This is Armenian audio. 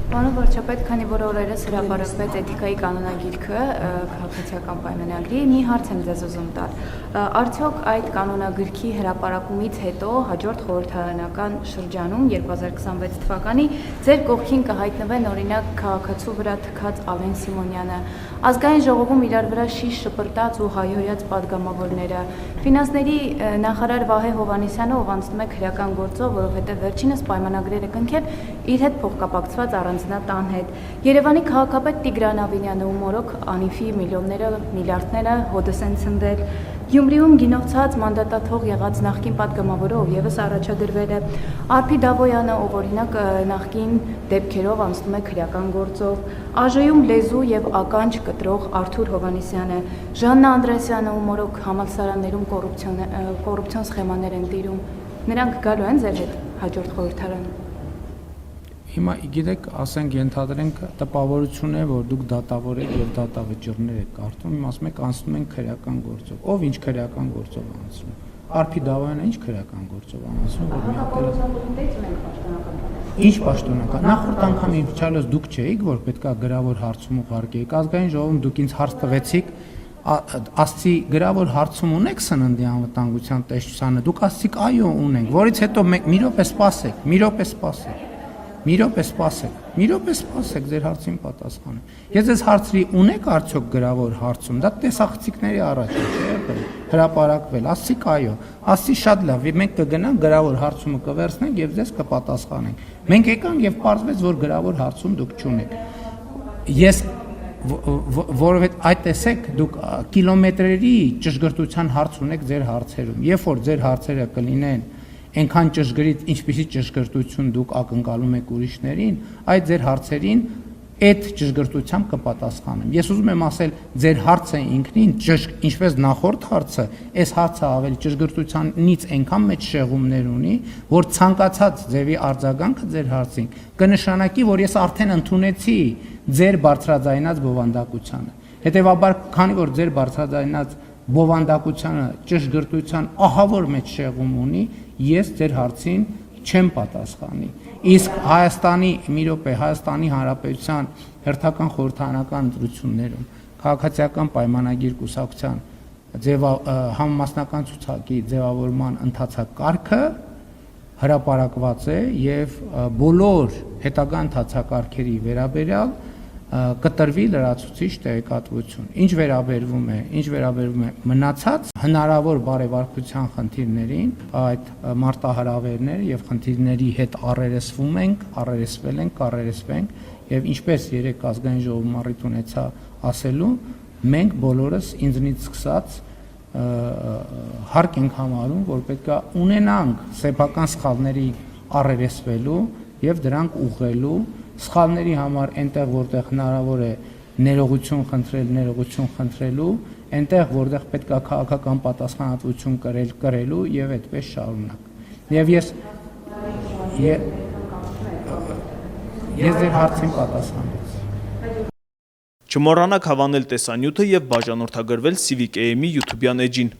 Պարոն վարչապետ, քանի որ օրերս հրապարակվեց էթիկայի կանոնագիրքը քաղաքացիական պայմանագրի, մի հարց եմ ձեզ ուզում տալ։ Արդյոք այդ կանոնագրքի հրապարակումից հետո հաջորդ խորհրդարանական շրջանում 2026 թվականի ձեր կողքին կհայտնվեն օրինակ քաղաքացու վրա թքած Ալեն Սիմոնյանը, ազգային ժողովում իրար վրա շիշ շպրտած ու հայհոյած падգամավորները, ֆինանսների նախարար Վահե Հովհաննիսյանը, ով անցնում է քրեական գործով, որովհետև վերջինս պայմանագրեր է կնքել իր հետ փոխկապակցված առանձնատան հետ։ Երևանի քաղաքապետ Տիգրան Ավինյանը ու մորոք Անիֆի միլիոնները, միլիարդները հոդս են ցնդել։ Գյումրիում գինովցած մանդատաթող եղած նախկին падգամավորը, ով ևս առաջադրվել է, Արփի Դավոյանը, ով օրինակ նախկին դեպքերով անցնում է քրեական գործով, ԱԺ-ում լեզու եւ ականջ կտրող Արթուր Հովհաննիսյանը, Ժաննա Անդրեասյանը ու մորոք համալսարաններում կոռուպցիոն սխեմաներ են տիրում։ Նրանք գալու են ձեր հետ հաջորդ խորհրդարան։ Հիմա գիտեք, ասենք ենթադրենք տպավորություն է, որ դուք դատավոր եք եւ դատավճիռներ եք կարդում, իմ ասում եք անցնում են քրեական գործով։ Ով ինչ քրեական գործով անցնում։ Արփի Դավոյանը ինչ քրեական գործով անցնում, որ մի հատ Ինչ պաշտոնական։ Նախորդ անգամ իվճալոս դուք չէիք, որ պետքա գրավոր հարցում ուղարկեիք։ Ազգային ժողովում դուք ինձ հարց տվեցիք, ասցի գրավոր հարցում ունեք սննդի անվտանգության տեսչությանը։ Դուք ասցիք այո ունենք, որից հետո մի րոպե սպասեք, ձեր հարցին պատասխանեմ։ Ես ձեզ հարցրի ունեք արդյոք գրավոր հարցում, դա տեսախցիկների առաջ է, չէ՞ եղել, հրապարակվել, ասցիք այո, ասցի շատ լավ, մենք կգնանք գրավոր հարցումը կվերցնենք եւ ձեզ կպատասխանենք։ Մենք եկանք եւ պարզվեց, որ գրավոր հարցում դուք չունեք։ Ես որովհետեւ այդ տեսեք դուք կիլոմետրերի ճշգրտության հարց ունեք ձեր հարցերում, երբ որ ձեր հարցերը կլինեն այնքան ճշգրիտ, ինչպիսի ճշգրտություն դուք ակնկալում եք ուրիշներին, այդ ձեր հարցերին այդ ճշգրտությամբ կպատասխանեմ։ Ես ուզում եմ ասել, ձեր հարցը ինքնին, ինչպես նախորդ հարցը, այս հարցը ավելի ճշգրտությանից այնքան մեծ շեղումներ ունի, որ ցանկացած ձևի արձագանքը ձեր հարցին կնշանակի, որ ես արդեն ընդունեցի ձեր բարձրաձայնած բովանդակությանը։ Հետևաբար, քանի որ ձեր բարձրաձայնած բովանդակությանը ճշգրտության ահավոր մեծ շեղում ունի, ես ձեր հարցին չեմ պատասխանի։ Իսկ Հայաստանի Հանրապետության հերթական խորհրդարանական ընտրություններում քաղաքացիական պայմանագիր կուսակցության համամասնական ցուցակի ձևավորման ընթացակարգը հրապարակված է եւ բոլոր հետագա ընթացակարգերի վերաբերյալ կտրվի լրացուցիչ տեղեկատվություն։ Ինչ վերաբերվում է մնացած հնարավոր բարեվարկության խնդիրներին, այդ մարտահրավերներ եւ խնդիրների հետ առերեսվել ենք եւ ինչպես երեք ազգային ժողովում առիթ ունեցա ասելու, մենք բոլորս ինձնից սկսած հարկ ենք համարում, որ պետքա ունենանք սեփական սխալների առերեսվելու եւ դրանք ուղղելու սխալների համար այնտեղ որտեղ հնարավոր է ներողություն խնդրելու, այնտեղ որտեղ պետքա քաղաքական պատասխանատվություն կրելու եւ այդպես շարունակ։ Եվ ես ձեր հարցին պատասխանեցի։ Չմոռանաք հավանել տեսանյութը եւ բաժանորդագրվել Civic AM-ի YouTube-յան էջին։